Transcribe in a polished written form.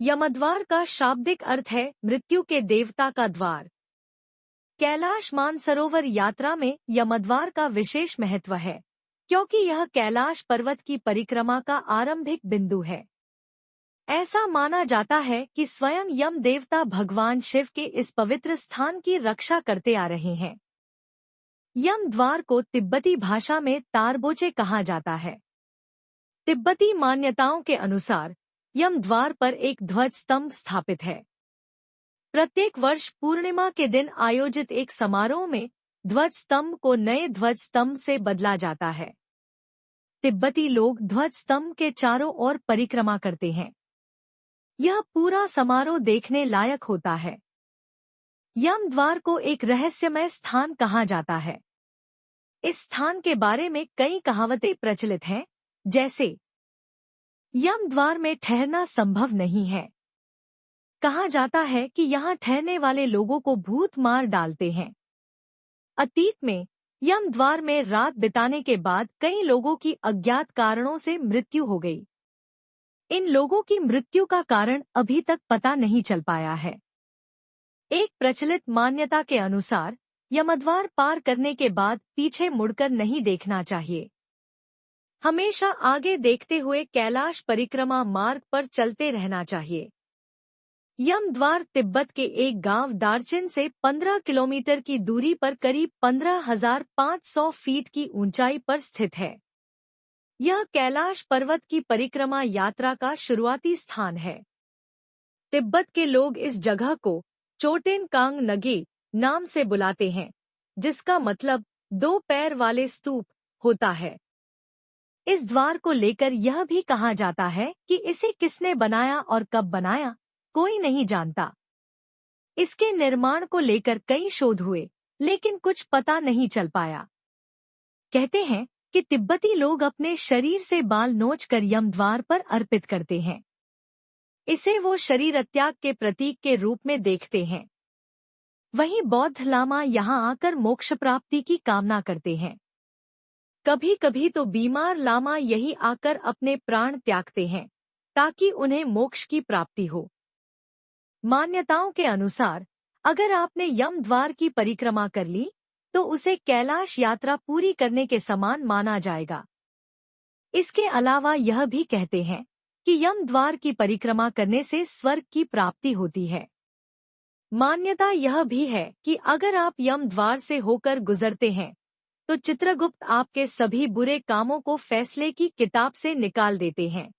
यमद्वार का शाब्दिक अर्थ है मृत्यु के देवता का द्वार। कैलाश मानसरोवर यात्रा में यमद्वार का विशेष महत्व है, क्योंकि यह कैलाश पर्वत की परिक्रमा का आरंभिक बिंदु है। ऐसा माना जाता है कि स्वयं यम देवता भगवान शिव के इस पवित्र स्थान की रक्षा करते आ रहे हैं। यम द्वार को तिब्बती भाषा में तारबोचे कहा जाता है। तिब्बती मान्यताओं के अनुसार यम द्वार पर एक ध्वज स्तंभ स्थापित है। प्रत्येक वर्ष पूर्णिमा के दिन आयोजित एक समारोह में ध्वज स्तंभ को नए ध्वज स्तंभ से बदला जाता है। तिब्बती लोग ध्वज स्तंभ के चारों ओर परिक्रमा करते हैं। यह पूरा समारोह देखने लायक होता है। यम द्वार को एक रहस्यमय स्थान कहा जाता है। इस स्थान के बारे में कई कहावतें प्रचलित हैं, जैसे यम द्वार में ठहरना संभव नहीं है। कहा जाता है कि यहाँ ठहरने वाले लोगों को भूत मार डालते हैं। अतीत में यम द्वार में रात बिताने के बाद कई लोगों की अज्ञात कारणों से मृत्यु हो गई। इन लोगों की मृत्यु का कारण अभी तक पता नहीं चल पाया है। एक प्रचलित मान्यता के अनुसार यमद्वार पार करने के बाद पीछे मुड़कर नहीं देखना चाहिए। हमेशा आगे देखते हुए कैलाश परिक्रमा मार्ग पर चलते रहना चाहिए। यम द्वार तिब्बत के एक गांव दार्चिन से 15 किलोमीटर की दूरी पर करीब 15,500 फीट की ऊंचाई पर स्थित है। यह कैलाश पर्वत की परिक्रमा यात्रा का शुरुआती स्थान है। तिब्बत के लोग इस जगह को चोटेन कांग नगे नाम से बुलाते हैं, जिसका मतलब 2 पैर वाले स्तूप होता है। इस द्वार को लेकर यह भी कहा जाता है कि इसे किसने बनाया और कब बनाया, कोई नहीं जानता। इसके निर्माण को लेकर कई शोध हुए, लेकिन कुछ पता नहीं चल पाया। कहते हैं कि तिब्बती लोग अपने शरीर से बाल नोचकर यम द्वार पर अर्पित करते हैं। इसे वो शरीर त्याग के प्रतीक के रूप में देखते हैं। वहीं बौद्ध लामा यहाँ आकर मोक्ष प्राप्ति की कामना करते हैं। कभी कभी तो बीमार लामा यही आकर अपने प्राण त्यागते हैं, ताकि उन्हें मोक्ष की प्राप्ति हो। मान्यताओं के अनुसार अगर आपने यम द्वार की परिक्रमा कर ली, तो उसे कैलाश यात्रा पूरी करने के समान माना जाएगा। इसके अलावा यह भी कहते हैं कि यम द्वार की परिक्रमा करने से स्वर्ग की प्राप्ति होती है। मान्यता यह भी है कि अगर आप यम द्वार से होकर गुजरते हैं, तो चित्रगुप्त आपके सभी बुरे कामों को फैसले की किताब से निकाल देते हैं।